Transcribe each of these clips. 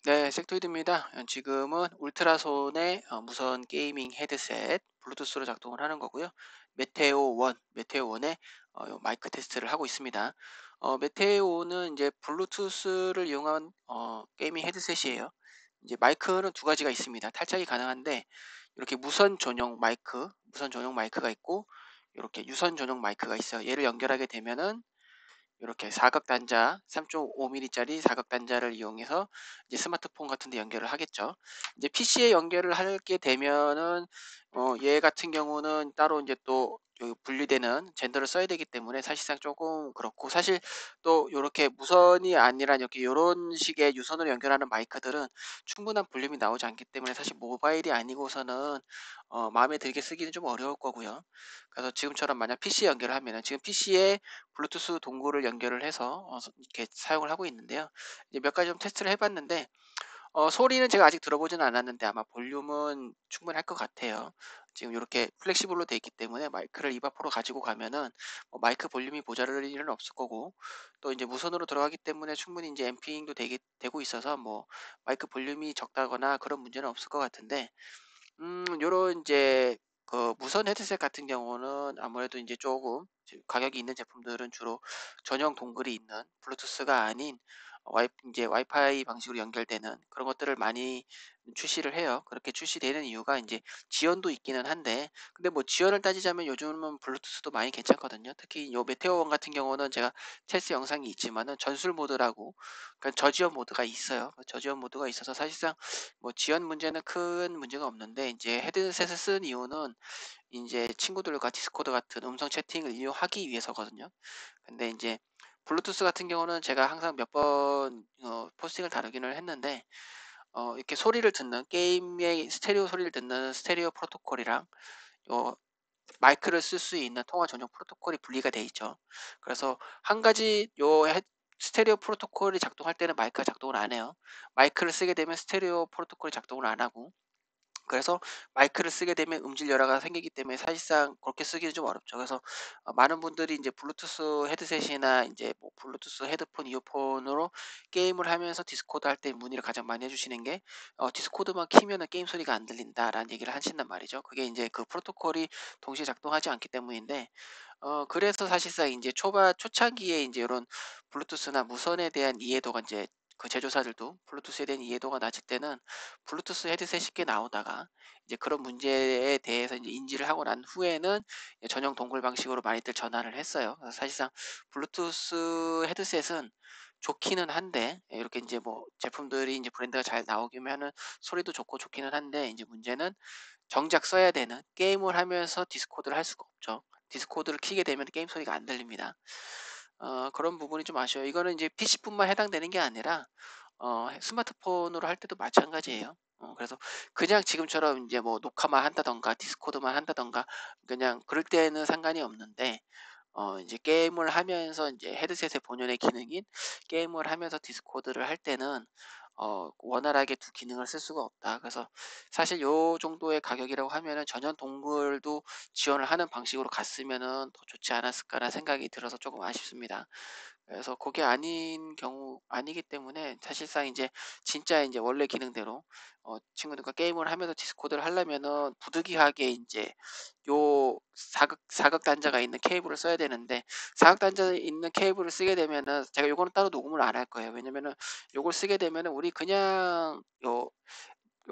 네, 섹토이드입니다. 지금은 울트라손의 무선 게이밍 헤드셋 블루투스로 작동을 하는 거고요. 메테오1의 마이크 테스트를 하고 있습니다. 메테오는 이제 블루투스를 이용한 게이밍 헤드셋이에요. 이제 마이크는 두 가지가 있습니다. 탈착이 가능한데 이렇게 무선 전용 마이크가 있고 이렇게 유선 전용 마이크가 있어요. 얘를 연결하게 되면은 이렇게 사각 단자 3.5mm짜리 사각 단자를 이용해서 이제 스마트폰 같은 데 연결을 하겠죠. 이제 PC에 연결을 하게 되면은 얘 같은 경우는 따로 이제 또 분리되는 젠더를 써야 되기 때문에 사실상 조금 그렇고, 사실 또 이렇게 무선이 아니라 이렇게 이런 식의 유선으로 연결하는 마이크들은 충분한 볼륨이 나오지 않기 때문에 사실 모바일이 아니고서는 마음에 들게 쓰기는 좀 어려울 거고요. 그래서 지금처럼 만약 PC에 연결을 하면은 지금 PC에 블루투스 동굴을 연결을 해서 이렇게 사용을 하고 있는데요. 이제 몇 가지 좀 테스트를 해봤는데 소리는 제가 아직 들어보지는 않았는데 아마 볼륨은 충분할 것 같아요. 지금 이렇게 플렉시블로 돼 있기 때문에 마이크를 입 앞으로 가지고 가면은 마이크 볼륨이 모자랄 일은 없을 거고, 또 이제 무선으로 들어가기 때문에 충분히 이제 앰핑도 되고 있어서 뭐 마이크 볼륨이 적다거나 그런 문제는 없을 것 같은데, 요런 이제 그 무선 헤드셋 같은 경우는 아무래도 이제 조금 가격이 있는 제품들은 주로 전용 동글이 있는 블루투스가 아닌 이제 와이파이 방식으로 연결되는 그런 것들을 많이 출시를 해요. 그렇게 출시되는 이유가 이제 지원도 있기는 한데, 근데 뭐 지원을 따지자면 요즘은 블루투스도 많이 괜찮거든요. 특히 요 메테오1 같은 경우는 제가 테스트 영상이 있지만은 전술 모드라고, 그러니까 저지원 모드가 있어요. 저지원 모드가 있어서 사실상 뭐 지연 문제는 큰 문제가 없는데, 이제 헤드셋을 쓴 이유는 이제 친구들과 디스코드 같은 음성 채팅을 이용하기 위해서거든요. 근데 이제 블루투스 같은 경우는 제가 항상 몇 번 포스팅을 다루기는 했는데, 이렇게 소리를 듣는 게임의 스테레오 소리를 듣는 스테레오 프로토콜이랑 마이크를 쓸 수 있는 통화 전용 프로토콜이 분리가 돼 있죠. 그래서 한 가지 스테레오 프로토콜이 작동할 때는 마이크가 작동을 안 해요. 마이크를 쓰게 되면 스테레오 프로토콜이 작동을 안 하고, 그래서 마이크를 쓰게 되면 음질 열화가 생기기 때문에 사실상 그렇게 쓰기는 좀 어렵죠. 그래서 많은 분들이 이제 블루투스 헤드셋이나 이제 뭐 블루투스 헤드폰, 이어폰으로 게임을 하면서 디스코드 할 때 문의를 가장 많이 해주시는 게 디스코드만 키면은 게임 소리가 안 들린다라는 얘기를 하신단 말이죠. 그게 이제 그 프로토콜이 동시에 작동하지 않기 때문인데, 그래서 사실상 이제 초창기에 이제 이런 블루투스나 무선에 대한 이해도가 이제 그 제조사들도 블루투스에 대한 이해도가 낮을 때는 블루투스 헤드셋이 꽤 나오다가 이제 그런 문제에 대해서 이제 인지를 하고 난 후에는 전용 동글 방식으로 많이들 전환을 했어요. 그래서 사실상 블루투스 헤드셋은 좋기는 한데, 이렇게 이제 뭐 제품들이 이제 브랜드가 잘 나오기면은 소리도 좋고 좋기는 한데, 이제 문제는 정작 써야 되는 게임을 하면서 디스코드를 할 수가 없죠. 디스코드를 키게 되면 게임 소리가 안 들립니다. 그런 부분이 좀 아쉬워요. 이거는 이제 PC뿐만 해당되는 게 아니라 스마트폰으로 할 때도 마찬가지예요. 그래서 그냥 지금처럼 이제 뭐 녹화만 한다던가 디스코드만 한다던가 그냥 그럴 때는 상관이 없는데, 이제 게임을 하면서 이제 헤드셋의 본연의 기능인 게임을 하면서 디스코드를 할 때는 원활하게 두 기능을 쓸 수가 없다. 그래서 사실 요 정도의 가격이라고 하면은 전용 동글도 지원을 하는 방식으로 갔으면은 더 좋지 않았을까라는 생각이 들어서 조금 아쉽습니다. 그래서 그게 아닌 경우 아니기 때문에 사실상 이제 진짜 이제 원래 기능대로 친구들과 게임을 하면서 디스코드를 하려면은 부득이하게 이제 요 사각 단자가 있는 케이블을 써야 되는데, 사각 단자 있는 케이블을 쓰게 되면은 제가 요거는 따로 녹음을 안 할 거예요. 왜냐면은 요걸 쓰게 되면은 우리 그냥 요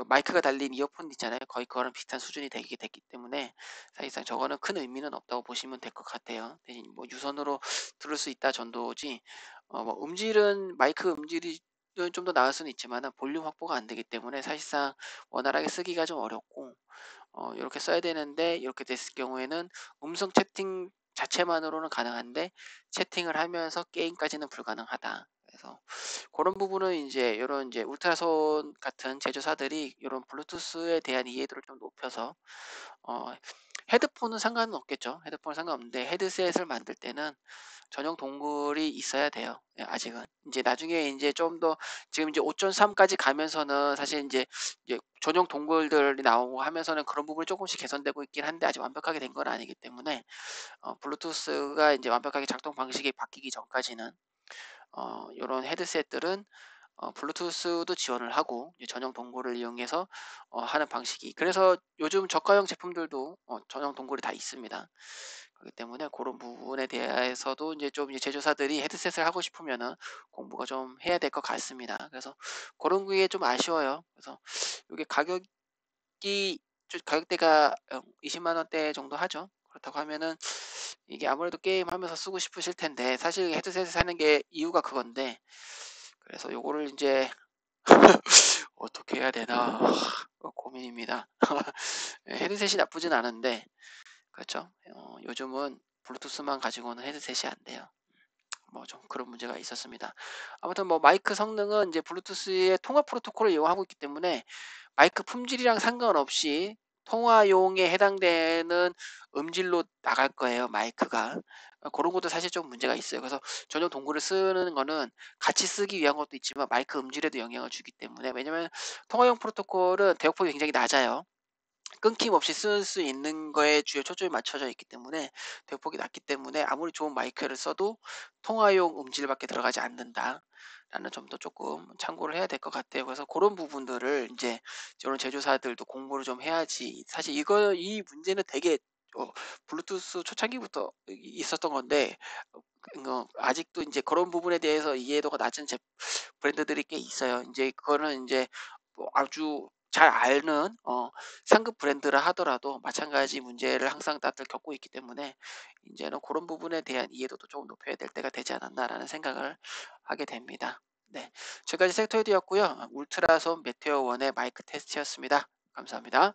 마이크가 달린 이어폰 있잖아요. 거의 그거랑 비슷한 수준이 됐기 때문에 사실상 저거는 큰 의미는 없다고 보시면 될 것 같아요. 대신 뭐 유선으로 들을 수 있다 정도지, 뭐 음질은 마이크 음질이 좀 더 나을 수는 있지만 볼륨 확보가 안 되기 때문에 사실상 원활하게 쓰기가 좀 어렵고, 이렇게 써야 되는데 이렇게 됐을 경우에는 음성 채팅 자체만으로는 가능한데 채팅을 하면서 게임까지는 불가능하다. 그래서 그런 부분은 이제 이런 이제 울트라손 같은 제조사들이 이런 블루투스에 대한 이해도를 좀 높여서 어, 헤드폰은 상관은 없겠죠. 헤드폰은 상관없는데 헤드셋을 만들 때는 전용 동굴이 있어야 돼요. 예, 아직은. 이제 나중에 이제 좀 더 지금 이제 5.3까지 가면서는 사실 이제 전용 동굴들이 나오고 하면서는 그런 부분이 조금씩 개선되고 있긴 한데 아직 완벽하게 된 건 아니기 때문에 블루투스가 이제 완벽하게 작동 방식이 바뀌기 전까지는 요런 헤드셋들은 블루투스도 지원을 하고 이제 전용 동굴을 이용해서 하는 방식이, 그래서 요즘 저가형 제품들도 전용 동굴이 다 있습니다. 그렇기 때문에 그런 부분에 대해서도 이제 좀 이제 제조사들이 헤드셋을 하고 싶으면은 공부가 좀 해야 될 것 같습니다. 그래서 그런 게 좀 아쉬워요. 그래서 이게 가격대가 20만 원대 정도 하죠. 그렇다고 하면은 이게 아무래도 게임 하면서 쓰고 싶으실 텐데, 사실 헤드셋을 사는 게 이유가 그건데, 그래서 요거를 이제 어떻게 해야 되나 고민입니다. 예, 헤드셋이 나쁘진 않은데, 그렇죠. 요즘은 블루투스만 가지고는 헤드셋이 안 돼요. 뭐 좀 그런 문제가 있었습니다. 아무튼 뭐 마이크 성능은 이제 블루투스의 통화 프로토콜을 이용하고 있기 때문에 마이크 품질이랑 상관없이 통화용에 해당되는 음질로 나갈 거예요, 마이크가. 그런 것도 사실 좀 문제가 있어요. 그래서 전용 동굴을 쓰는 거는 같이 쓰기 위한 것도 있지만 마이크 음질에도 영향을 주기 때문에, 왜냐면 통화용 프로토콜은 대역폭이 굉장히 낮아요. 끊김없이 쓸 수 있는 거에 주요 초점이 맞춰져 있기 때문에, 대폭이 낮기 때문에 아무리 좋은 마이크를 써도 통화용 음질밖에 들어가지 않는다 라는 점도 조금 참고를 해야 될 것 같아요. 그래서 그런 부분들을 이제 이런 제조사들도 공부를 좀 해야지. 사실 이 문제는 되게 어, 블루투스 초창기부터 있었던 건데, 아직도 이제 그런 부분에 대해서 이해도가 낮은 브랜드들이 꽤 있어요. 이제 그거는 이제 뭐 아주 잘 아는 상급 브랜드라 하더라도 마찬가지 문제를 항상 다들 겪고 있기 때문에, 이제는 그런 부분에 대한 이해도도 조금 높여야 될 때가 되지 않았나라는 생각을 하게 됩니다. 네, 지금까지 섹터헤드였고요. 울트라손 메테오1의 마이크 테스트였습니다. 감사합니다.